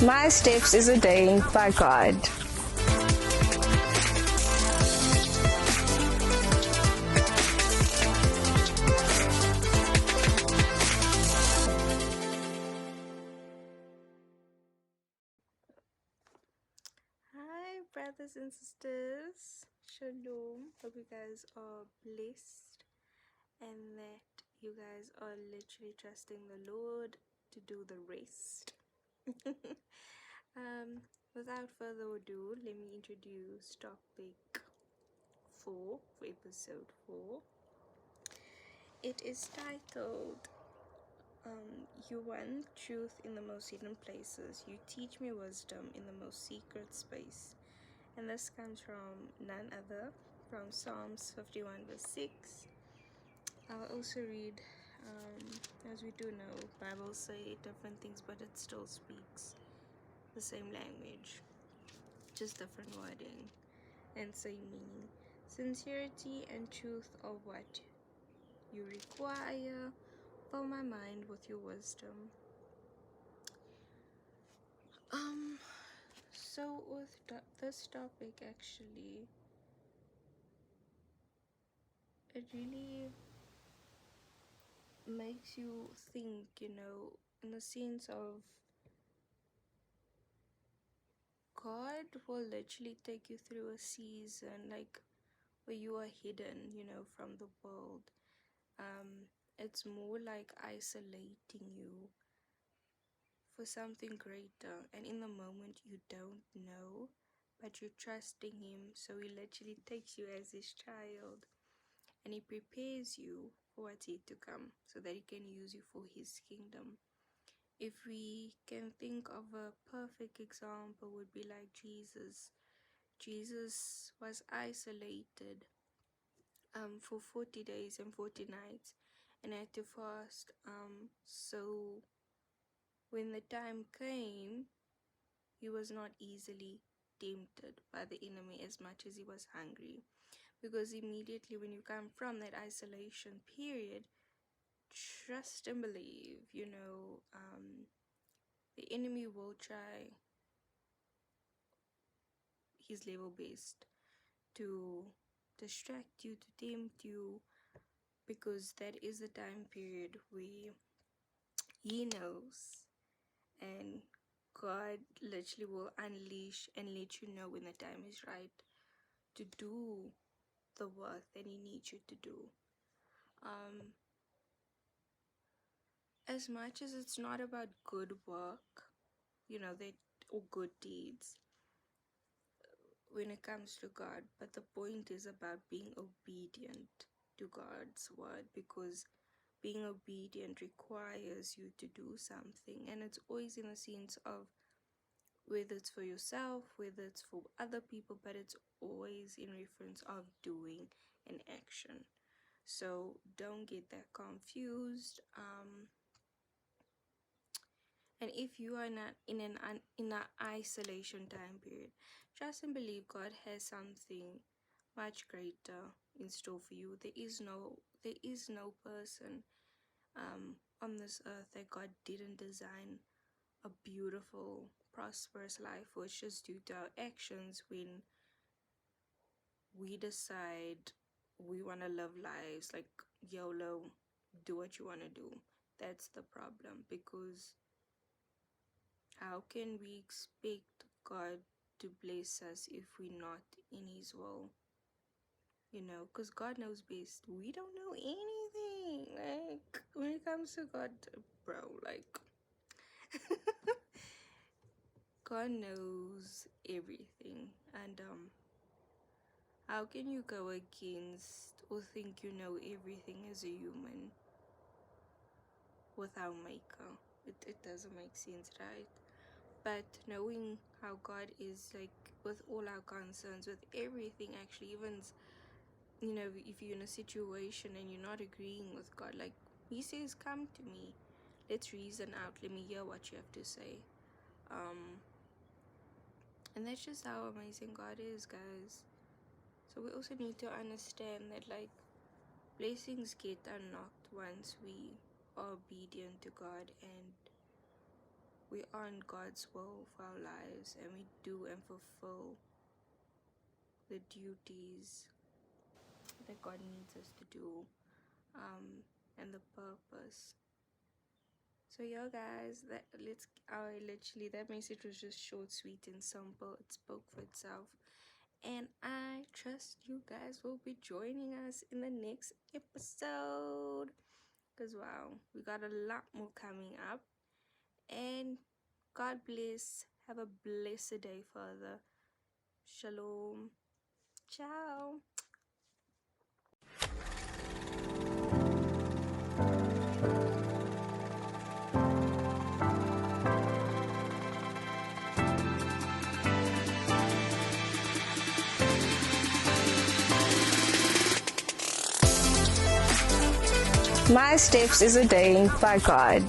My steps is ordained by God. Hi, brothers and sisters. Shalom. Hope you guys are blessed and that you guys are literally trusting the Lord to do the rest. Without further ado, let me introduce topic 4 for episode 4. It is titled You want truth in the most hidden places. You teach me wisdom in the most secret space. And this comes from none other from Psalms 51 verse 6. I'll also read, as we do know, Bibles say different things, but it still speaks the same language, just different wording and same meaning. Sincerity and truth are what you require. Fill my mind with your wisdom. So with this topic, actually, it really makes you think, in the sense of God will literally take you through a season like where you are hidden, from the world. It's more like isolating you for something greater, and in the moment you don't know, but you're trusting Him, so He literally takes you as His child, and He prepares you for what's yet to come, so that He can use you for His kingdom. If we can think of a perfect example, would be like Jesus. Jesus was isolated for 40 days and 40 nights and had to fast. So when the time came, he was not easily tempted by the enemy as much as he was hungry. Because immediately when you come from that isolation period, trust and believe, the enemy will try his level best to distract you, to tempt you, because that is the time period where he knows, and God literally will unleash and let you know when the time is right to do the work that He needs you to do. As much as it's not about good work, or good deeds when it comes to God, but the point is about being obedient to God's word, because being obedient requires you to do something, and it's always in the sense of whether it's for yourself, whether it's for other people, but it's always in reference of doing an action. So don't get that confused. And if you are not in an isolation time period, trust and believe God has something much greater in store for you. There is no person on this earth that God didn't design a beautiful, prosperous life for. It's just due to our actions when we decide we want to live lives like YOLO, do what you want to do. That's the problem, because how can we expect God to bless us if we're not in His will? Because God knows best. We don't know anything. Like, when it comes to God, bro, like, God knows everything. And how can you go against or think you know everything as a human without Maker? It doesn't make sense, right? But knowing how God is, like, with all our concerns, with everything, actually, even if you're in a situation and you're not agreeing with God, like He says, come to me, let's reason out, let me hear what you have to say. And that's just how amazing God is, guys. So we also need to understand that, like, blessings get unlocked once we are obedient to God and we are in God's will for our lives, and we do and fulfill the duties that God needs us to do, and the purpose. So yeah, guys, that message was just short, sweet, and simple. It spoke for itself, and I trust you guys will be joining us in the next episode. Cause wow, we got a lot more coming up, and God bless. Have a blessed day, Father. Shalom. Ciao. My steps is ordained by God.